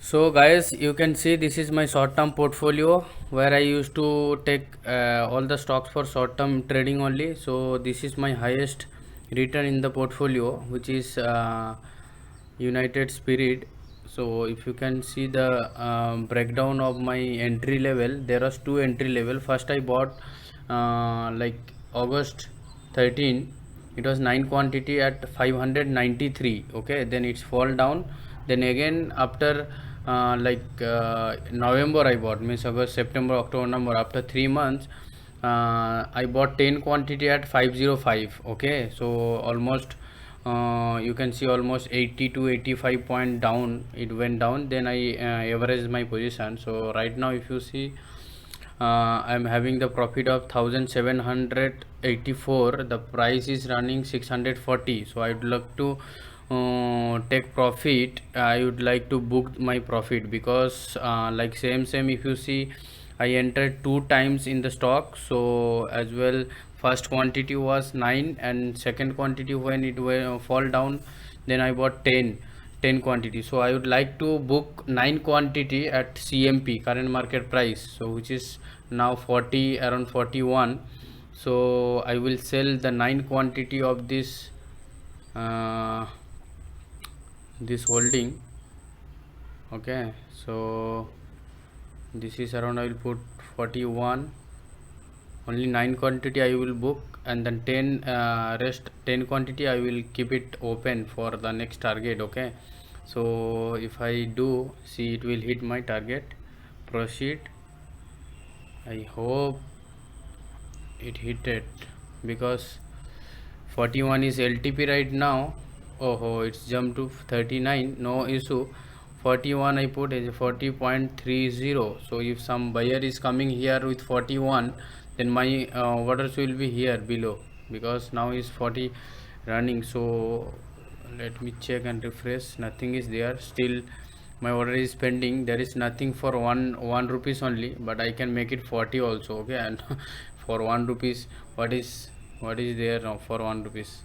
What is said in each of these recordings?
So guys, you can see this is my short-term portfolio where I used to take all the stocks for short-term trading only. So this is my highest return in the portfolio, which is United Spirit. So if you can see the breakdown of my entry level, there are two entry level. First I bought like August 13, it was 9 quantity at 593. Okay, then it's fall down. Then again after November I bought, means August, September, October, November, after 3 months I bought 10 quantity at 505. Okay, so almost you can see almost 80 to 85 point down it went down. Then I averaged my position. So right now if you see, I'm having the profit of 1784. The price is running 640. So I would like to take profit. I would like to book my profit because like same if you see, I entered two times in the stock. So as well, first quantity was 9 and second quantity when it will fall down, then I bought 10 quantity. So I would like to book 9 quantity at CMP, current market price, so which is now 40, around 41. So I will sell the 9 quantity of uh, this holding. Okay, so this is around, I will put 41, only 9 quantity I will book, and then 10 rest 10 quantity I will keep it open for the next target. Okay, so if I do see, it will hit my target. Proceed. I hope it hit it, because 41 is LTP right now. Oh, it's jumped to 39, no issue. 41 I put as 40.30. so if some buyer is coming here with 41, then my orders will be here below, because now is 40 running. So let me check and refresh, nothing is there still. My order is pending, there is nothing for one rupees only, but I can make it 40 also. Okay, and for 1 rupees, what is there now for 1 rupees?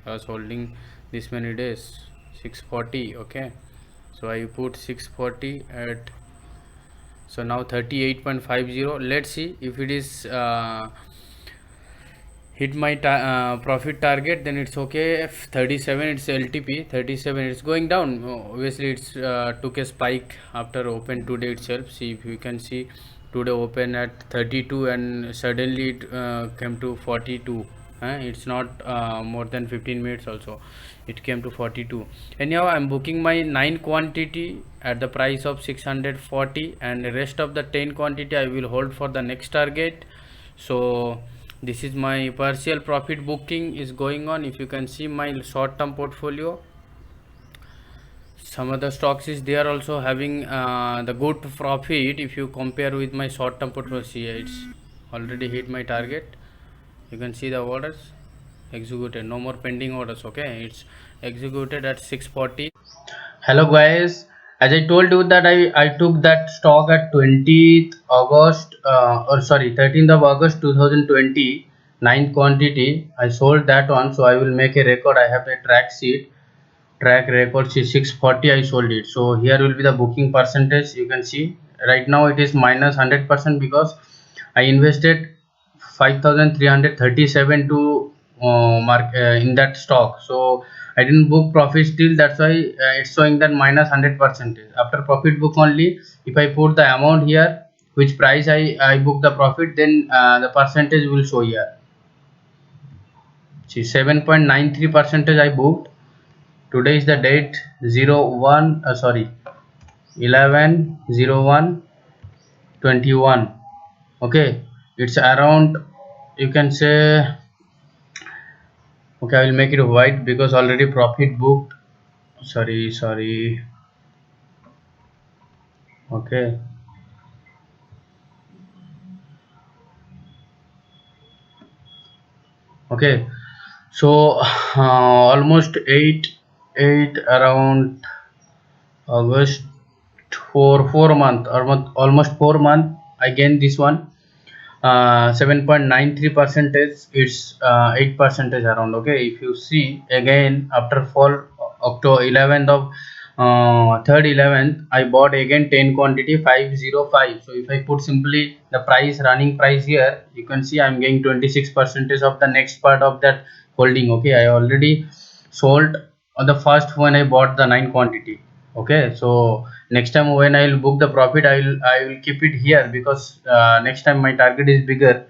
I was holding this many days, 640. Okay, so I put 640 at, so now 38.50. Let's see if it is hit my profit target, then it's okay. 37 it's LTP, 37 it's going down. Obviously it's took a spike after open today itself. See if you can see, today open at 32 and suddenly it came to 42. It's not more than 15 minutes also, it came to 42. Anyhow, I'm booking my 9 quantity at the price of 640, and the rest of the 10 quantity I will hold for the next target. So this is my partial profit booking is going on. If you can see my short term portfolio, some of the stocks is they are also having the good profit. If you compare with my short term portfolio, see, it's already hit my target. You can see the orders executed, no more pending orders. Okay, it's executed at 640. Hello guys, as I told you that I took that stock at 20th August, or sorry, 13th of August 2020, 9 quantity. I sold that one, so I will make a record. I have a track sheet, track record sheet, 640 I sold it. So here will be the booking percentage. You can see right now it is minus 100% because I invested 5337 to in that stock. So I didn't book profit still, that's why it's showing that minus 100%. After profit book only, if I put the amount here, which price I book the profit, then the percentage will show here. See, 7.93 percentage I booked. Today is the date 01 sorry 11/01/21. Okay, it's around, you can say, okay, I will make it white because already profit booked. Sorry. Okay, okay, so almost 8 around August, for 4 month, almost 4 month I gained this one. 7.93 percentage, it's 8 percentage around. Okay, if you see again after fall, October 11th of 3rd 11th I bought again 10 quantity 505. So if I put simply the price, running price here, you can see I'm getting 26% of the next part of that holding. Okay, I already sold on the first when I bought the 9 quantity. Okay, so next time when I will book the profit, I will keep it here, because next time my target is bigger,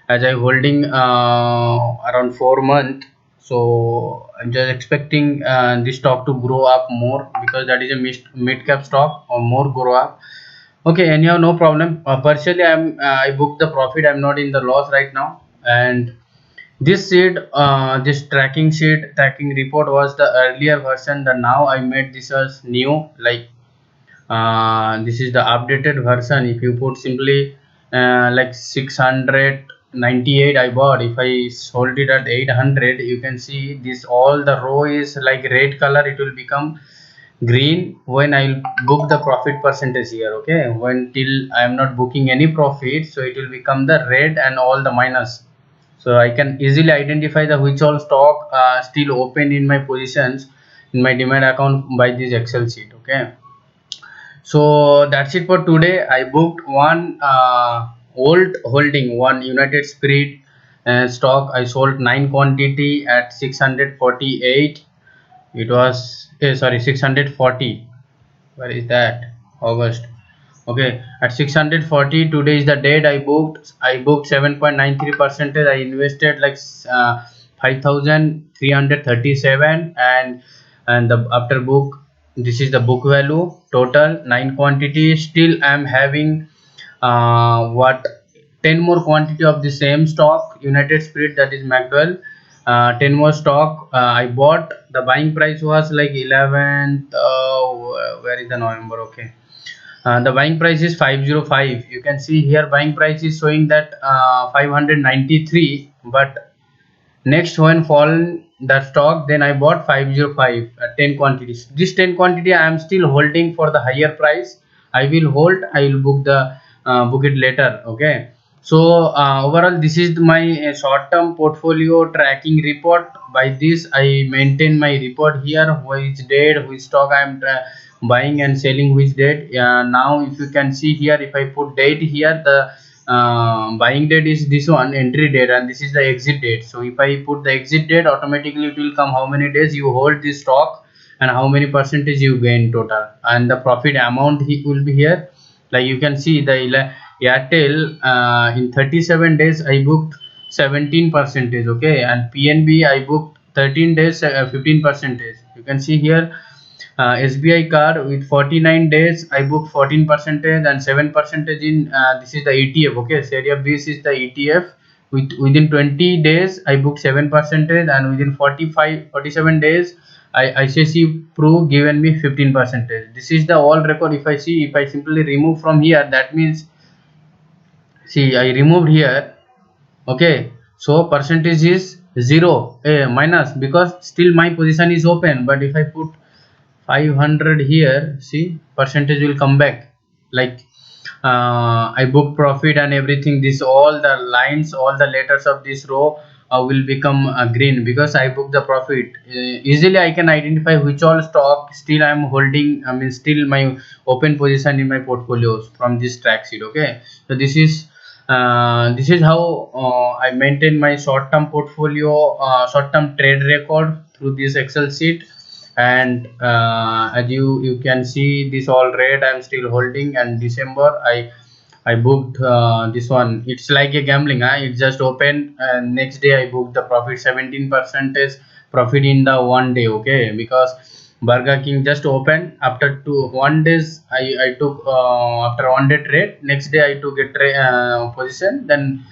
as I holding around 4 months. So I'm just expecting this stock to grow up more, because that is a mid cap stock, or more grow up. Okay, anyhow, no problem. Partially I booked the profit, I'm not in the loss right now. And this sheet, this tracking report was the earlier version. The now I made this as new, like this is the updated version. If you put simply like 698 I bought, if I sold it at 800, you can see this all the row is like red color, it will become green when I'll book the profit percentage here. Okay, when till I am not booking any profit, so it will become the red and all the minus. So I can easily identify the which all stock still open in my positions in my demat account by this Excel sheet. Okay, so that's it for today. I booked one old holding, one United Spirit stock. I sold 9 quantity at 648. It was sorry, 640. Where is that? August. Okay, at 640 today is the date I booked 7.93%. I invested like 5,337, and the after book, this is the book value total 9 quantity. Still I am having what 10 more quantity of the same stock United Spirit, that is McDowell. 10 more stock I bought. The buying price was like 11th. Where is the November? Okay, the buying price is 505. You can see here buying price is showing that 593, but next when fallen the stock, then I bought 505 10 quantities. This 10 quantity I am still holding for the higher price. I will hold, I will book the book it later. Okay, so overall this is my short term portfolio tracking report. By this I maintain my report here, which date, which stock I am buying and selling, which date. Now if you can see here, if I put date here, the buying date is this one, entry date, and this is the exit date. So if I put the exit date, automatically it will come how many days you hold this stock and how many percentage you gain total, and the profit amount will be here. Like you can see the Airtel in 37 days I booked 17%. Okay, and PNB I booked 13 days 15%. You can see here SBI card with 49 days I booked 14% and 7% in this is the ETF. Okay, Serie B is the ETF. Within 20 days I booked 7%, and within 47 days ICICI Pro given me 15%. This is the all record. If I see, if I simply remove from here, that means, see, I removed here. Okay, so percentage is 0 minus, because still my position is open. But if I put 500 here, see, percentage will come back. Like I book profit and everything, this all the lines, all the letters of this row will become green, because I book the profit. Easily I can identify which all stock still I am holding, I mean still my open position in my portfolios from this track sheet. Okay, so this is how I maintain my short-term portfolio, short-term trade record through this Excel sheet. And as you can see, this all red I'm still holding, and December I booked this one. It's like a gambling, it just opened, and next day I booked the profit, 17% profit in the one day. Okay, because Burger King just opened after 1 days. I took after 1 day trade. Next day I took a position. Then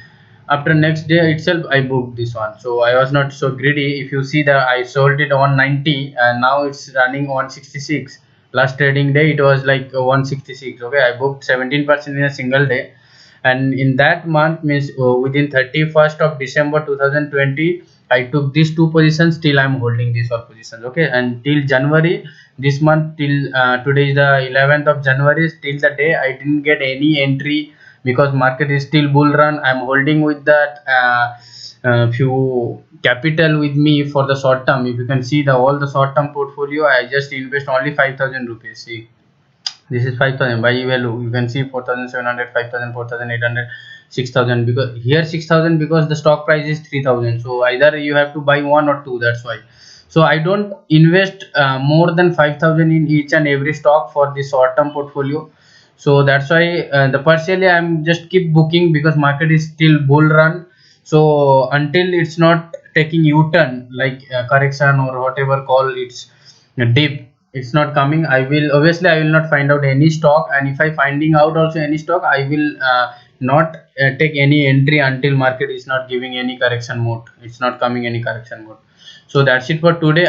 after next day itself I booked this one. So I was not so greedy. If you see that I sold it on 90, and now it's running on 66. Last trading day it was like 166. Okay, I booked 17% in a single day, and in that month means within 31st of December 2020 I took these two positions. Still I'm holding these all positions. Okay, and till January, this month, till today is the 11th of January, till the day I didn't get any entry, because market is still bull run. I'm holding with that few capital with me for the short term. If you can see the all the short term portfolio, I just invest only 5,000 rupees. See, this is 5,000 by value. You can see 4,700, 5,000, 4,800, 6,000. Because here 6,000 because the stock price is 3,000. So either you have to buy one or two. That's why. So I don't invest more than 5,000 in each and every stock for the short term portfolio. So that's why the partially I'm just keep booking because market is still bull run. So until it's not taking U-turn like correction or whatever call it's dip, it's not coming, I will obviously I will not find out any stock, and if I finding out also any stock, I will not take any entry until market is not giving any correction mode, it's not coming any correction mode. So that's it for today.